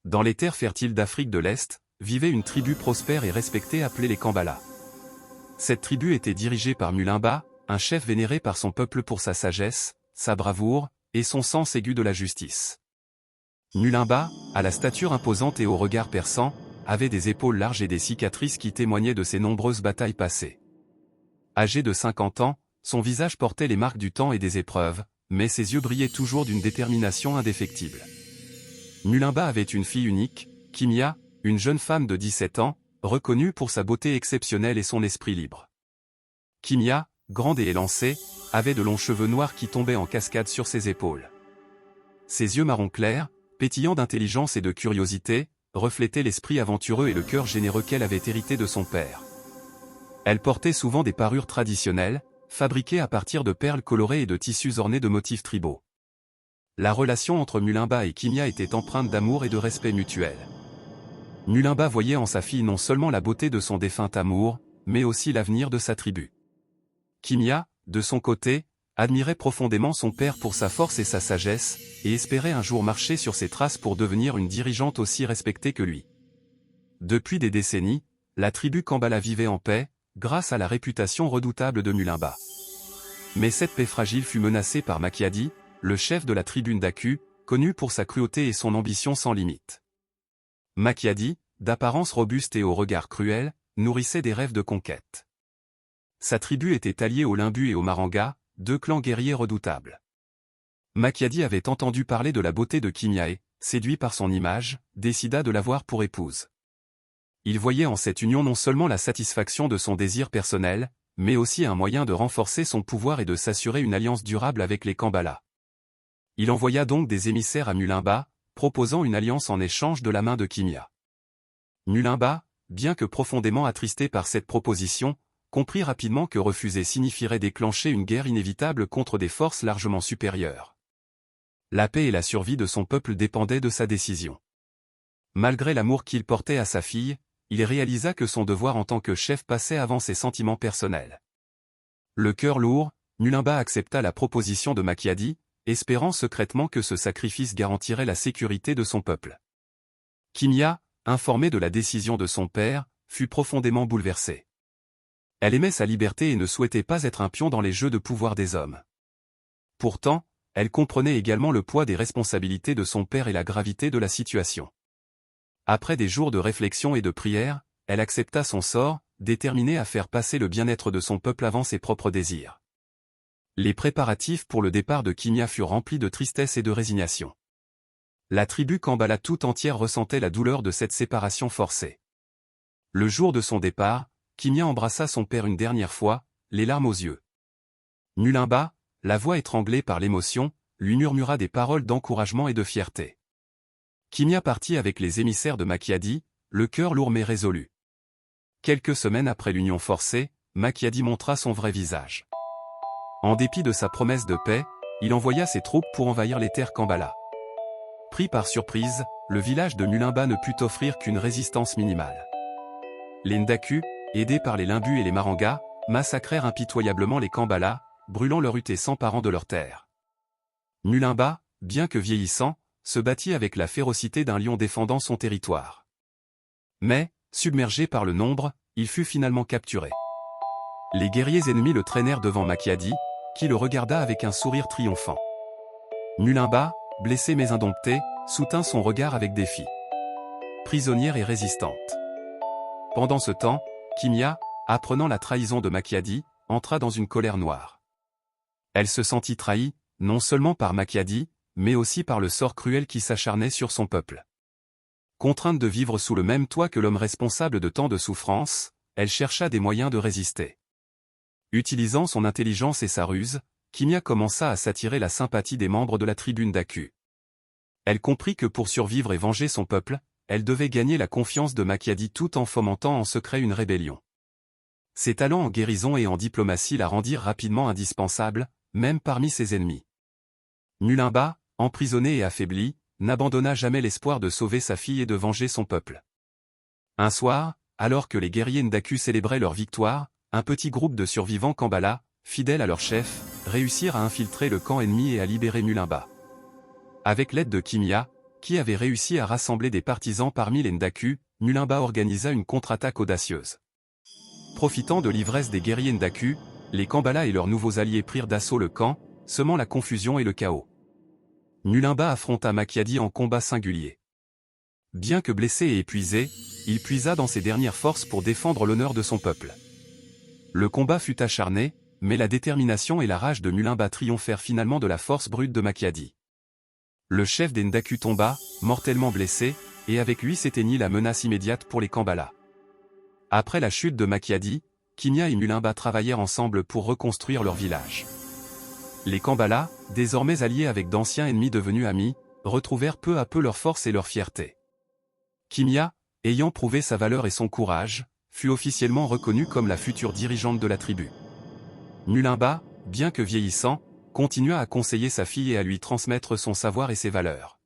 Dans les terres fertiles d'Afrique de l'Est, vivait une tribu prospère et respectée appelée les Kambala. Cette tribu était dirigée par Mulimba, un chef vénéré par son peuple pour sa sagesse, sa bravoure, et son sens aigu de la justice. Mulimba, à la stature imposante et au regard perçant, avait des épaules larges et des cicatrices qui témoignaient de ses nombreuses batailles passées. Âgé de 50 ans, son visage portait les marques du temps et des épreuves, mais ses yeux brillaient toujours d'une détermination indéfectible. Mulimba avait une fille unique, Kimia, une jeune femme de 17 ans, reconnue pour sa beauté exceptionnelle et son esprit libre. Kimia, grande et élancée, avait de longs cheveux noirs qui tombaient en cascade sur ses épaules. Ses yeux marron clair, pétillants d'intelligence et de curiosité, reflétaient l'esprit aventureux et le cœur généreux qu'elle avait hérité de son père. Elle portait souvent des parures traditionnelles, fabriquées à partir de perles colorées et de tissus ornés de motifs tribaux. La relation entre Mulimba et Kimia était empreinte d'amour et de respect mutuel. Mulimba voyait en sa fille non seulement la beauté de son défunt amour, mais aussi l'avenir de sa tribu. Kimia, de son côté, admirait profondément son père pour sa force et sa sagesse, et espérait un jour marcher sur ses traces pour devenir une dirigeante aussi respectée que lui. Depuis des décennies, la tribu Kambala vivait en paix, grâce à la réputation redoutable de Mulimba. Mais cette paix fragile fut menacée par Makiadi, le chef de la tribu Ndaku, connu pour sa cruauté et son ambition sans limite. Makiadi, d'apparence robuste et au regard cruel, nourrissait des rêves de conquête. Sa tribu était alliée aux Limbu et aux Maranga, deux clans guerriers redoutables. Makiadi avait entendu parler de la beauté de Kimia et, séduit par son image, décida de l'avoir pour épouse. Il voyait en cette union non seulement la satisfaction de son désir personnel, mais aussi un moyen de renforcer son pouvoir et de s'assurer une alliance durable avec les Kambala. Il envoya donc des émissaires à Mulimba, proposant une alliance en échange de la main de Kimia. Mulimba, bien que profondément attristé par cette proposition, comprit rapidement que refuser signifierait déclencher une guerre inévitable contre des forces largement supérieures. La paix et la survie de son peuple dépendaient de sa décision. Malgré l'amour qu'il portait à sa fille, il réalisa que son devoir en tant que chef passait avant ses sentiments personnels. Le cœur lourd, Mulimba accepta la proposition de Makiadi, espérant secrètement que ce sacrifice garantirait la sécurité de son peuple. Kimia, informée de la décision de son père, fut profondément bouleversée. Elle aimait sa liberté et ne souhaitait pas être un pion dans les jeux de pouvoir des hommes. Pourtant, elle comprenait également le poids des responsabilités de son père et la gravité de la situation. Après des jours de réflexion et de prière, elle accepta son sort, déterminée à faire passer le bien-être de son peuple avant ses propres désirs. Les préparatifs pour le départ de Kimia furent remplis de tristesse et de résignation. La tribu Kambala tout entière ressentait la douleur de cette séparation forcée. Le jour de son départ, Kimia embrassa son père une dernière fois, les larmes aux yeux. Mulimba, la voix étranglée par l'émotion, lui murmura des paroles d'encouragement et de fierté. Kimia partit avec les émissaires de Makiadi, le cœur lourd mais résolu. Quelques semaines après l'union forcée, Makiadi montra son vrai visage. En dépit de sa promesse de paix, il envoya ses troupes pour envahir les terres Kambala. Pris par surprise, le village de Mulimba ne put offrir qu'une résistance minimale. Les Ndaku, aidés par les Limbu et les Maranga, massacrèrent impitoyablement les Kambala, brûlant leur hutte et s'emparant de leurs terres. Mulimba, bien que vieillissant, se battit avec la férocité d'un lion défendant son territoire. Mais, submergé par le nombre, il fut finalement capturé. Les guerriers ennemis le traînèrent devant Makiadi, qui le regarda avec un sourire triomphant. Mulimba, blessé mais indompté, soutint son regard avec défi. Prisonnière et résistante. Pendant ce temps, Kimia, apprenant la trahison de Makiadi, entra dans une colère noire. Elle se sentit trahie, non seulement par Makiadi, mais aussi par le sort cruel qui s'acharnait sur son peuple. Contrainte de vivre sous le même toit que l'homme responsable de tant de souffrances, elle chercha des moyens de résister. Utilisant son intelligence et sa ruse, Kimia commença à s'attirer la sympathie des membres de la tribu Ndaku. Elle comprit que pour survivre et venger son peuple, elle devait gagner la confiance de Makiadi tout en fomentant en secret une rébellion. Ses talents en guérison et en diplomatie la rendirent rapidement indispensable, même parmi ses ennemis. Mulimba, emprisonné et affaibli, n'abandonna jamais l'espoir de sauver sa fille et de venger son peuple. Un soir, alors que les guerriers Ndaku célébraient leur victoire, un petit groupe de survivants Kambala, fidèles à leur chef, réussirent à infiltrer le camp ennemi et à libérer Mulimba. Avec l'aide de Kimia, qui avait réussi à rassembler des partisans parmi les Ndaku, Nulimba organisa une contre-attaque audacieuse. Profitant de l'ivresse des guerriers Ndaku, les Kambala et leurs nouveaux alliés prirent d'assaut le camp, semant la confusion et le chaos. Nulimba affronta Makiadi en combat singulier. Bien que blessé et épuisé, il puisa dans ses dernières forces pour défendre l'honneur de son peuple. Le combat fut acharné, mais la détermination et la rage de Nulimba triomphèrent finalement de la force brute de Makiadi. Le chef des Ndaku tomba, mortellement blessé, et avec lui s'éteignit la menace immédiate pour les Kambala. Après la chute de Makiadi, Kimia et Nulimba travaillèrent ensemble pour reconstruire leur village. Les Kambala, désormais alliés avec d'anciens ennemis devenus amis, retrouvèrent peu à peu leur force et leur fierté. Kimia, ayant prouvé sa valeur et son courage, fut officiellement reconnue comme la future dirigeante de la tribu. Nulimba, bien que vieillissant, continua à conseiller sa fille et à lui transmettre son savoir et ses valeurs.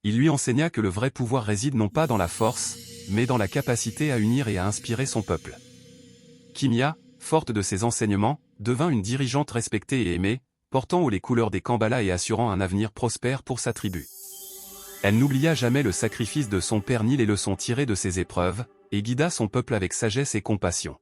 Il lui enseigna que le vrai pouvoir réside non pas dans la force, mais dans la capacité à unir et à inspirer son peuple. Kimia, forte de ses enseignements, devint une dirigeante respectée et aimée, portant haut les couleurs des Kambala et assurant un avenir prospère pour sa tribu. Elle n'oublia jamais le sacrifice de son père ni les leçons tirées de ses épreuves, et guida son peuple avec sagesse et compassion.